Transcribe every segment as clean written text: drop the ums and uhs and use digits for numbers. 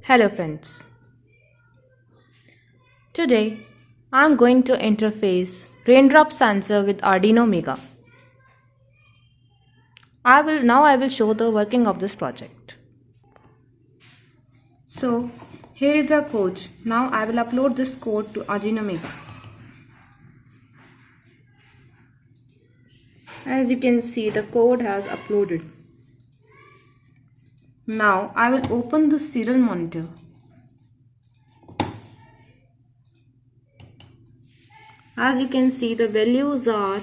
Hello friends. Today I am going to interface raindrop sensor with Arduino Mega. I will show the working of this project. So here is our code. Now I will upload this code to Arduino Mega. As you can see, the code has uploaded. Now I will open the serial monitor. As you can see, the values are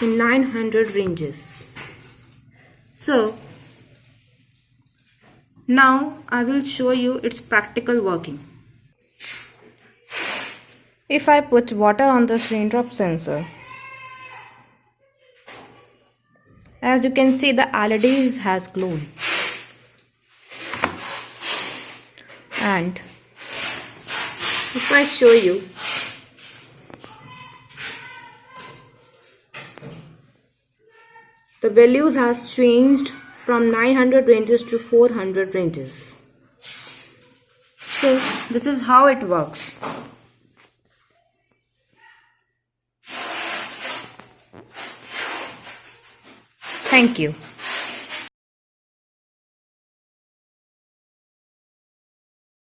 in 900 ranges. So now I will show you its practical working. If I put water on this raindrop sensor, as you can see, the LED has glowed. And if I show you, the values has changed from 900 ranges to 400 ranges. So this is how it works. Thank you.